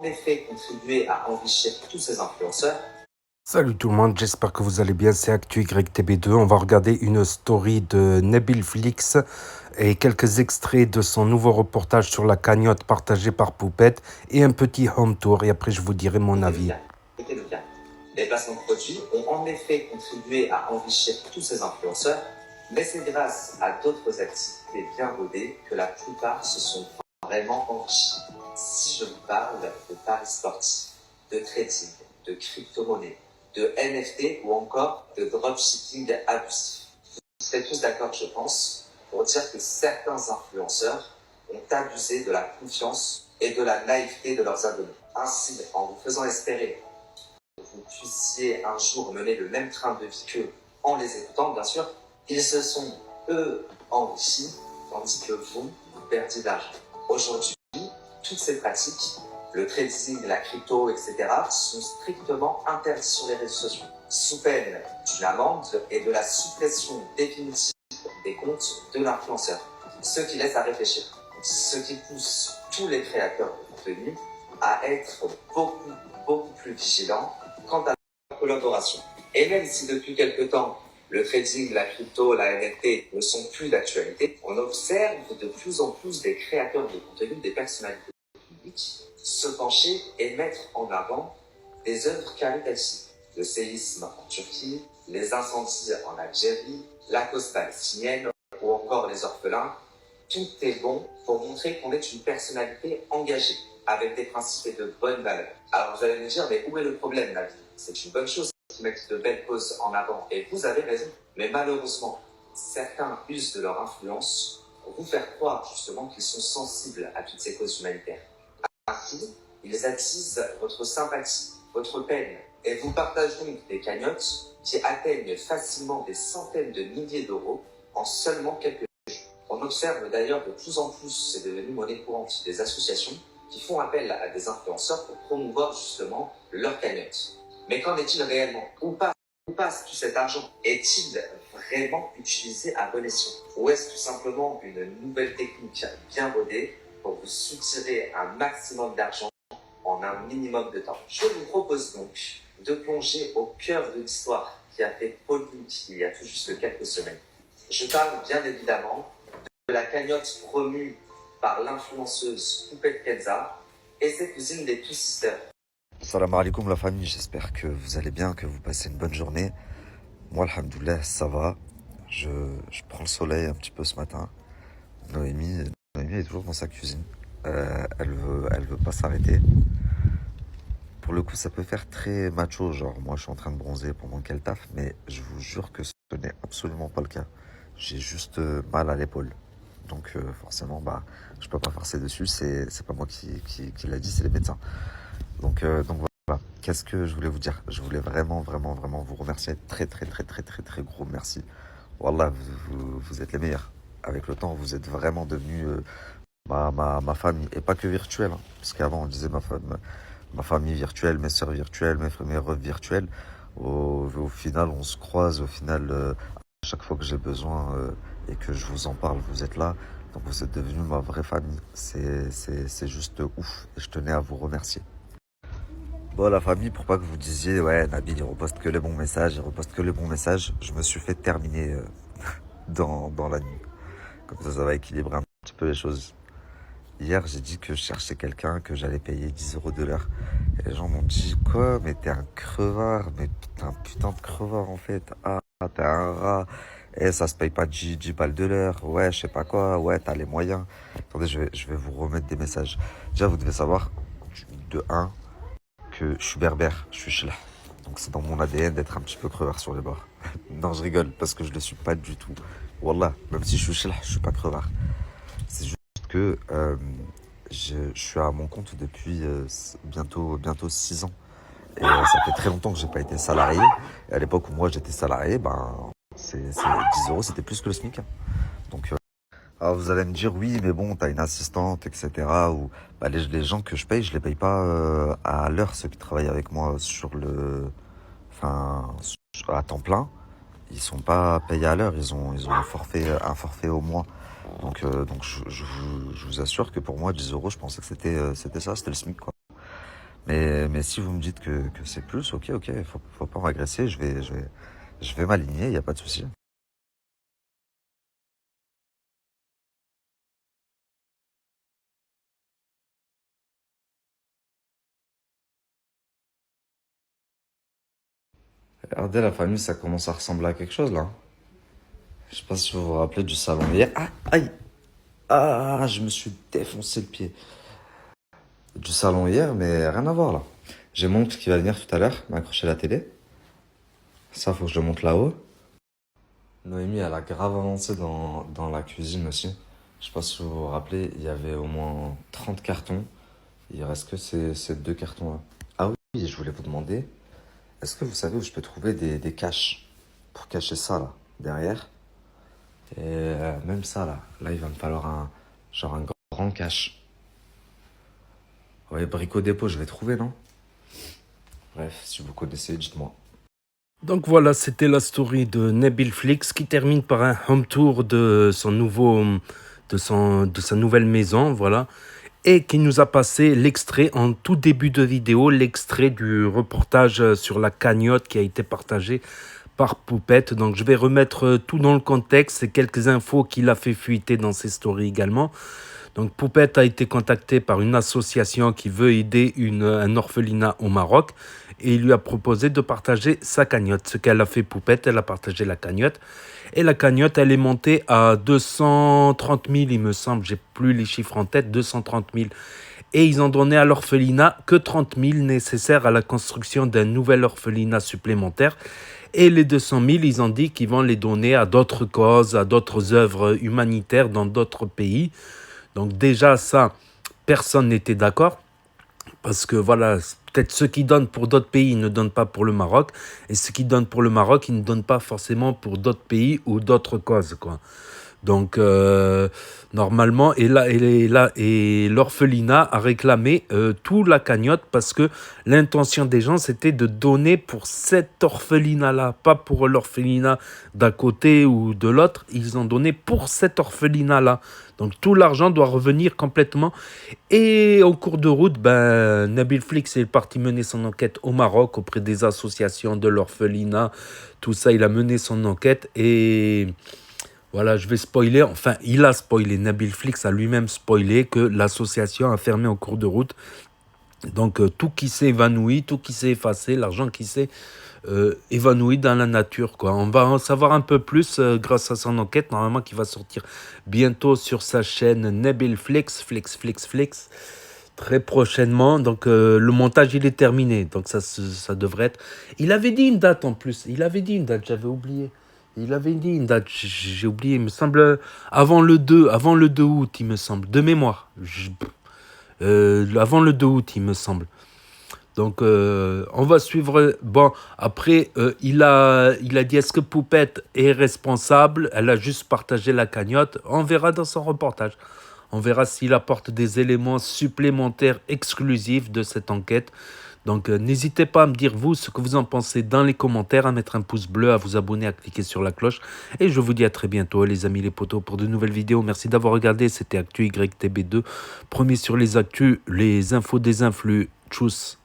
en effet contribué à enrichir tous ces influenceurs. Salut tout le monde, j'espère que vous allez bien, c'est ActuYTB2. On va regarder une story de Nabil Flix et quelques extraits de son nouveau reportage sur la cagnotte partagé par Poupette et un petit home tour et après je vous dirai mon avis. C'était le cas. Les placements de produits ont en effet contribué à enrichir tous ces influenceurs, mais c'est grâce à d'autres activités bien rodées que la plupart se sont vraiment enrichis. Si je vous parle de paris sportifs, de trading, de crypto-monnaies, de NFT ou encore de dropshipping abusif. Vous serez tous d'accord, je pense, pour dire que certains influenceurs ont abusé de la confiance et de la naïveté de leurs abonnés. Ainsi, en vous faisant espérer que vous puissiez un jour mener le même train de vie qu'eux en les écoutant, bien sûr, ils se sont, eux, enrichis, tandis que vous perdiez de l'argent. Aujourd'hui, toutes ces pratiques, le trading, la crypto, etc., sont strictement interdits sur les réseaux sociaux, sous peine d'une amende et de la suppression définitive des comptes de l'influenceur. Ce qui laisse à réfléchir, ce qui pousse tous les créateurs de contenu à être beaucoup plus vigilants quant à la collaboration. Et même si depuis quelque temps, le trading, la crypto, la NFT ne sont plus d'actualité, on observe de plus en plus des créateurs de contenu, des personnalités publiques, se pencher et mettre en avant des œuvres caritatives. Le séisme en Turquie, les incendies en Algérie, la cause palestinienne ou encore les orphelins, tout est bon pour montrer qu'on est une personnalité engagée, avec des principes et de bonnes valeurs. Alors vous allez me dire, mais où est le problème, Nabil? C'est une bonne chose qu'ils mettent de belles causes en avant, et vous avez raison. Mais malheureusement, certains usent de leur influence pour vous faire croire justement qu'ils sont sensibles à toutes ces causes humanitaires. Ainsi, ils attisent votre sympathie, votre peine, et vous partagent donc des cagnottes qui atteignent facilement des centaines de milliers d'euros en seulement quelques jours. On observe d'ailleurs de plus en plus, c'est devenu monnaie courante, des associations qui font appel à des influenceurs pour promouvoir justement leur cagnotte. Mais qu'en est-il réellement? Où passe tout cet argent? Est-il vraiment utilisé à bon escient? Ou est-ce tout simplement une nouvelle technique bien rodée pour vous soutirer un maximum d'argent en un minimum de temps? Je vous propose donc de plonger au cœur de l'histoire qui a fait polémique il y a tout juste quelques semaines. Je parle bien évidemment de la cagnotte promue par l'influenceuse Poupette Kenza et ses cousines les Two Sisters. Salam alaikum la famille, j'espère que vous allez bien, que vous passez une bonne journée. Moi, alhamdoulilah, ça va. Je prends le soleil un petit peu ce matin. Noémie est toujours dans sa cuisine. Elle veut pas s'arrêter. Pour le coup, ça peut faire très macho, genre moi je suis en train de bronzer pendant qu'elle taffe, mais je vous jure que ce n'est absolument pas le cas. J'ai juste mal à l'épaule. Donc forcément, je peux pas forcer dessus, c'est pas moi qui l'a dit, c'est les médecins. Donc voilà. Qu'est-ce que je voulais vous dire? Je voulais vraiment vous remercier. Très gros merci. Wallah, vous êtes les meilleurs. Avec le temps, vous êtes vraiment devenus ma famille. Et pas que virtuelle. Hein. Parce qu'avant, on disait ma famille virtuelle, mes soeurs virtuelles, mes refs virtuelles. Au final, on se croise. Au final, à chaque fois que j'ai besoin et que je vous en parle, vous êtes là. Donc vous êtes devenus ma vraie famille. C'est juste ouf. Et je tenais à vous remercier. Bon, la famille, pour pas que vous disiez, ouais, Nabil, il reposte que les bons messages, je me suis fait terminer dans la nuit. Comme ça va équilibrer un petit peu les choses. Hier, j'ai dit que je cherchais quelqu'un, que j'allais payer 10 euros de l'heure. Et les gens m'ont dit, quoi, mais t'es un crevard, mais t'es un putain de crevard en fait. Ah, t'es un rat. Eh, ça se paye pas 10 balles de l'heure. Ouais, je sais pas quoi. Ouais, t'as les moyens. Attendez, je vais vous remettre des messages. Déjà, vous devez savoir, de un, que je suis berbère, je suis chlah. Donc c'est dans mon ADN d'être un petit peu crevard sur les bords. Non, je rigole, parce que je le suis pas du tout. Wallah, même si je suis chlah, je suis pas crevard. C'est juste que je suis à mon compte depuis bientôt 6 ans. Et ça fait très longtemps que j'ai pas été salarié. Et à l'époque où moi j'étais salarié, c'est 10 euros, c'était plus que le SMIC. Hein. Donc alors vous allez me dire, oui, mais bon, t'as une assistante, etc. Ou les gens que je paye pas à l'heure, ceux qui travaillent avec moi à temps plein. Ils sont pas payés à l'heure, ils ont un forfait au mois. Donc je vous assure que pour moi, 10 euros, je pensais que c'était ça, c'était le SMIC, quoi. Mais si vous me dites que c'est plus, ok, faut pas m'agresser, je vais m'aligner, il n'y a pas de souci. Regardez la famille, ça commence à ressembler à quelque chose là. Je sais pas si vous vous rappelez du salon hier. Ah, aïe! Ah, je me suis défoncé le pied. Du salon hier, mais rien à voir là. J'ai mon oncle qui va venir tout à l'heure, m'accrocher la télé. Ça, faut que je le monte là-haut. Noémie, elle a grave avancé dans la cuisine aussi. Je sais pas si vous vous rappelez, il y avait au moins 30 cartons. Il reste que ces deux cartons-là. Ah oui, je voulais vous demander, est-ce que vous savez où je peux trouver des caches pour cacher ça là, derrière? Et même ça là, il va me falloir un grand cache. Ouais, Brico Dépôt, je vais trouver, non? Bref, si vous connaissez, dites-moi. Donc voilà, c'était la story de Nabil Flix qui termine par un home tour de sa nouvelle maison, voilà, et qui nous a passé l'extrait en tout début de vidéo, l'extrait du reportage sur la cagnotte qui a été partagé par Poupette. Donc je vais remettre tout dans le contexte et quelques infos qu'il a fait fuiter dans ses stories également. Donc Poupette a été contacté par une association qui veut aider un orphelinat au Maroc et il lui a proposé de partager sa cagnotte. Ce qu'elle a fait Poupette, elle a partagé la cagnotte. Et la cagnotte, elle est montée à 230 000, il me semble, j'ai plus les chiffres en tête, 230 000. Et ils ont donné à l'orphelinat que 30 000 nécessaires à la construction d'un nouvel orphelinat supplémentaire. Et les 200 000, ils ont dit qu'ils vont les donner à d'autres causes, à d'autres œuvres humanitaires dans d'autres pays. Donc déjà, ça, personne n'était d'accord. Parce que voilà, peut-être ceux qui donnent pour d'autres pays ne donnent pas pour le Maroc. Et ceux qui donnent pour le Maroc, ils ne donnent pas forcément pour d'autres pays ou d'autres causes, quoi. Donc, normalement, et l'orphelinat a réclamé tout la cagnotte parce que l'intention des gens, c'était de donner pour cet orphelinat-là, pas pour l'orphelinat d'à côté ou de l'autre. Ils ont donné pour cet orphelinat-là. Donc, tout l'argent doit revenir complètement. Et au cours de route, Nabil Flix est parti mener son enquête au Maroc auprès des associations de l'orphelinat. Tout ça, il a mené son enquête et... Voilà, je vais spoiler. Enfin, il a spoilé. Nabil Flix a lui-même spoilé que l'association a fermé en cours de route. Donc, tout qui s'est évanoui, tout qui s'est effacé, l'argent qui s'est évanoui dans la nature, quoi. On va en savoir un peu plus grâce à son enquête, normalement, qui va sortir bientôt sur sa chaîne Nabil Flix, très prochainement. Donc, le montage, il est terminé. Donc, ça devrait être... Il avait dit une date en plus. Il avait dit une date, j'avais oublié. Il avait dit une date, j'ai oublié, il me semble, avant le 2 août, il me semble, de mémoire. Avant le 2 août, il me semble. Donc, on va suivre. Bon, après, il a dit, est-ce que Poupette est responsable? Elle a juste partagé la cagnotte. On verra dans son reportage. On verra s'il apporte des éléments supplémentaires exclusifs de cette enquête. Donc, n'hésitez pas à me dire, vous, ce que vous en pensez dans les commentaires, à mettre un pouce bleu, à vous abonner, à cliquer sur la cloche. Et je vous dis à très bientôt, les amis, les potos, pour de nouvelles vidéos. Merci d'avoir regardé. C'était Actu YTB2. Premier sur les actus, les infos des influx. Tchuss.